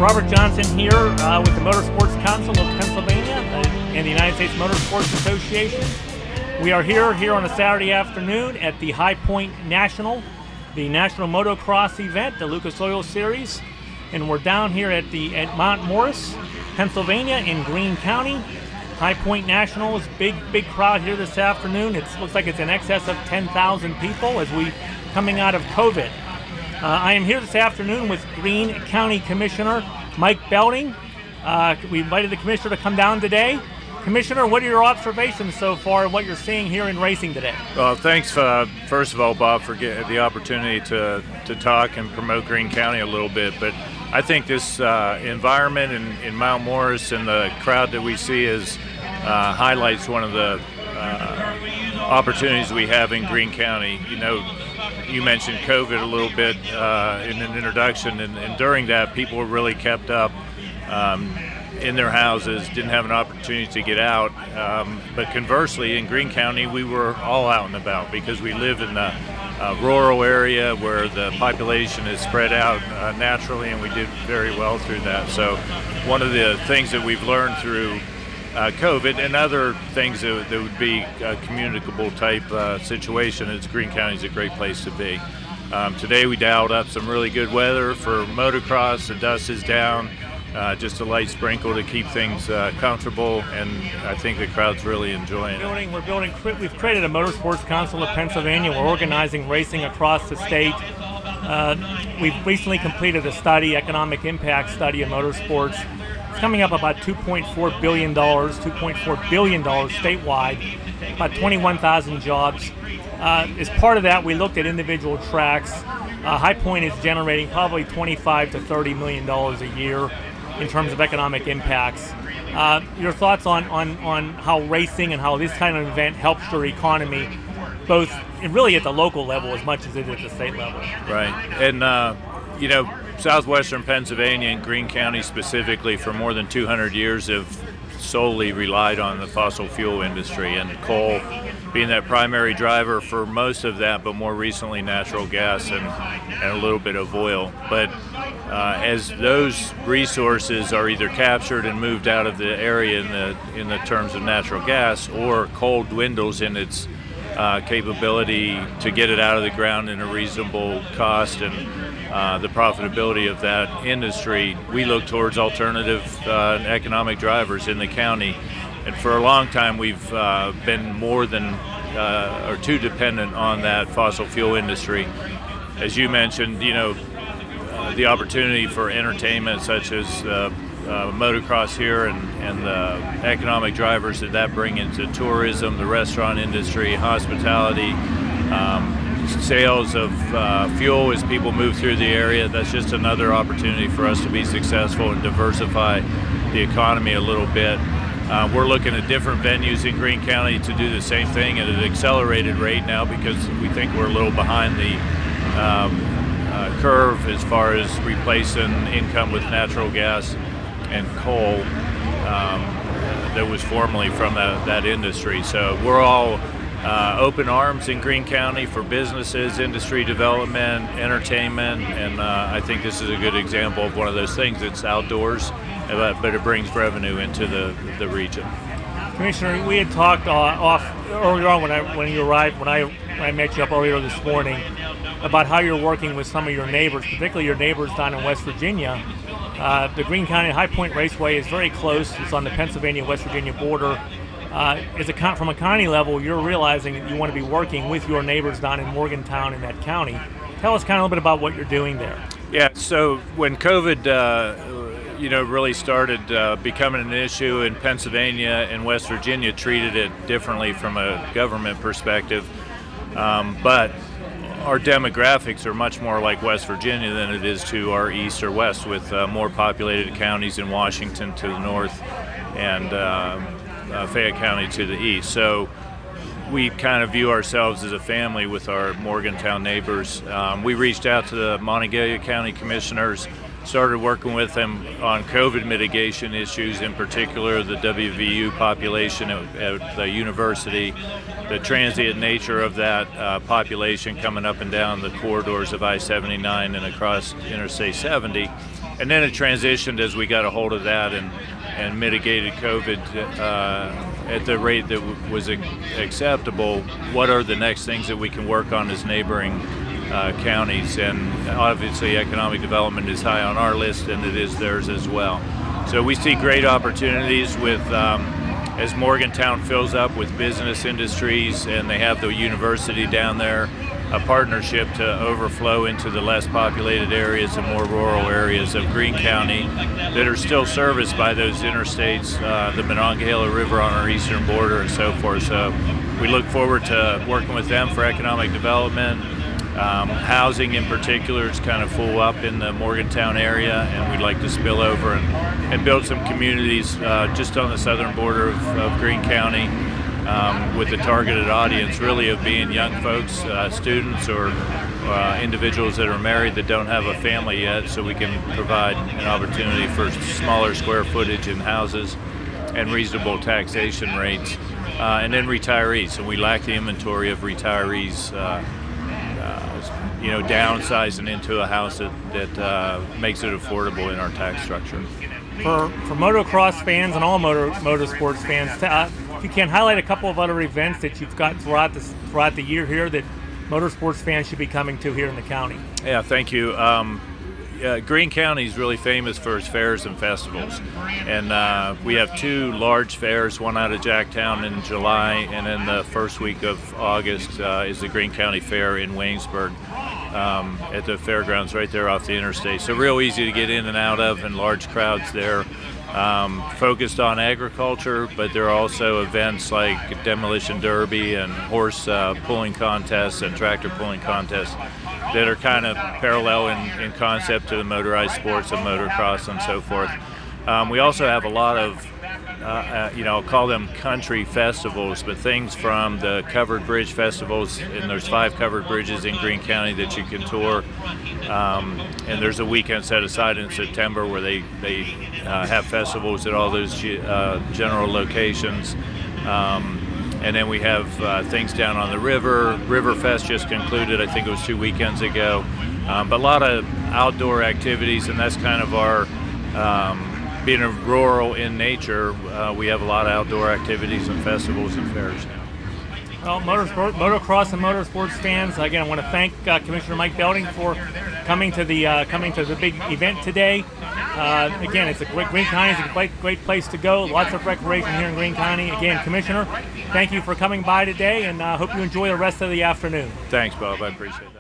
Robert Johnson here with the Motorsports Council of Pennsylvania and the United States Motorsports Association. We are here on a Saturday afternoon at the High Point National, the National Motocross event, the Lucas Oil Series, and we're down here at Mount Morris, Pennsylvania, in Greene County. High Point National is big crowd here this afternoon. It looks like it's in excess of 10,000 people as we coming out of COVID. I am here this afternoon with Greene County Commissioner Mike Belding. We invited the Commissioner to come down today. Commissioner, what are your observations so far and what you're seeing here in racing today? Well, thanks, first of all, Bob, for getting the opportunity to talk and promote Greene County a little bit. But I think this environment in Mount Morris and the crowd that we see highlights one of the opportunities we have in Greene County. You know, you mentioned COVID a little bit in an introduction, and during that, people were really kept up in their houses, didn't have an opportunity to get out. But conversely, in Greene County, we were all out and about because we live in the rural area where the population is spread out naturally, and we did very well through that. So one of the things that we've learned through COVID and other things that would be a communicable type situation is Greene County is a great place to be. Today we dialed up some really good weather for motocross. The dust is down, just a light sprinkle to keep things comfortable, and I think the crowd's really enjoying it. We've created a Motorsports Council of Pennsylvania. We're organizing racing across the state. We've recently completed a study, economic impact study of motorsports. It's coming up about $2.4 billion statewide, about 21,000 jobs. As part of that, we looked at individual tracks. High Point is generating probably $25 to $30 million a year in terms of economic impacts. Your thoughts on how racing and how this kind of event helps your economy, both really at the local level as much as it is at the state level? Right, and southwestern Pennsylvania and Greene County specifically for more than 200 years have solely relied on the fossil fuel industry, and coal being that primary driver for most of that, but more recently natural gas and a little bit of oil. But as those resources are either captured and moved out of the area in the terms of natural gas, or coal dwindles in its capability to get it out of the ground in a reasonable cost and the profitability of that industry, we look towards alternative economic drivers in the county. And for a long time, we've been more than or too dependent on that fossil fuel industry. As you mentioned, the opportunity for entertainment such as motocross here and the economic drivers that bring into tourism, the restaurant industry, hospitality, sales of fuel as people move through the area. That's just another opportunity for us to be successful and diversify the economy a little bit. We're looking at different venues in Greene County to do the same thing at an accelerated rate now because we think we're a little behind the curve as far as replacing income with natural gas and coal that was formerly from that industry. So we're all open arms in Greene County for businesses, industry development, entertainment, and I think this is a good example of one of those things. It's outdoors, but it brings revenue into the region. Commissioner, we had talked earlier on when you arrived, when I met you up earlier this morning, about how you're working with some of your neighbors, particularly your neighbors down in West Virginia. The Greene County High Point Raceway is very close. It's on the Pennsylvania-West Virginia border. From a county level, you're realizing that you want to be working with your neighbors down in Morgantown in that county. Tell us kind of a little bit about what you're doing there. Yeah, so when COVID really started becoming an issue in Pennsylvania and West Virginia, treated it differently from a government perspective. But our demographics are much more like West Virginia than it is to our east or west, with more populated counties in Washington to the north and Fayette County to the east. So we kind of view ourselves as a family with our Morgantown neighbors. We reached out to the Monongalia County Commissioners, started working with them on COVID mitigation issues, in particular the WVU population at the university, the transient nature of that population coming up and down the corridors of I-79 and across Interstate 70. And then it transitioned as we got a hold of that and mitigated COVID at the rate that was acceptable. What are the next things that we can work on as neighboring counties? And obviously economic development is high on our list, and it is theirs as well. So we see great opportunities with as Morgantown fills up with business industries, and they have the university down there, a partnership to overflow into the less populated areas and more rural areas of Greene County that are still serviced by those interstates, the Monongahela River on our eastern border and so forth. So we look forward to working with them for economic development. Housing in particular is kind of full up in the Morgantown area, and we'd like to spill over and build some communities just on the southern border of Greene County with the targeted audience really of being young folks, students or individuals that are married that don't have a family yet, so we can provide an opportunity for smaller square footage in houses and reasonable taxation rates. And then retirees, and we lack the inventory of retirees downsizing into a house that makes it affordable in our tax structure. For motocross fans and all motorsports fans, if you can highlight a couple of other events that you've got throughout the year here that motorsports fans should be coming to here in the county. Yeah, thank you. Greene County is really famous for its fairs and festivals, and we have two large fairs, one out of Jacktown in July, and then the first week of August is the Greene County Fair in Waynesburg at the fairgrounds right there off the interstate. So real easy to get in and out of, and large crowds there. Focused on agriculture, but there are also events like demolition derby and horse pulling contests and tractor pulling contests that are kind of parallel in concept to the motorized sports of motocross and so forth. We also have a lot of, I'll call them country festivals, but things from the covered bridge festivals, and there's 5 covered bridges in Greene County that you can tour. And there's a weekend set aside in September where they have festivals at all those general locations. And then we have things down on the river. Riverfest just concluded, I think it was 2 weekends ago. But a lot of outdoor activities, and that's kind of our, being rural in nature, we have a lot of outdoor activities and festivals and fairs. Well, motocross and motorsports fans, again, I want to thank Commissioner Mike Belding for coming to the big event today. Again, it's Greene County is a great place to go. Lots of recreation here in Greene County. Again, Commissioner, thank you for coming by today, and hope you enjoy the rest of the afternoon. Thanks, Bob. I appreciate that.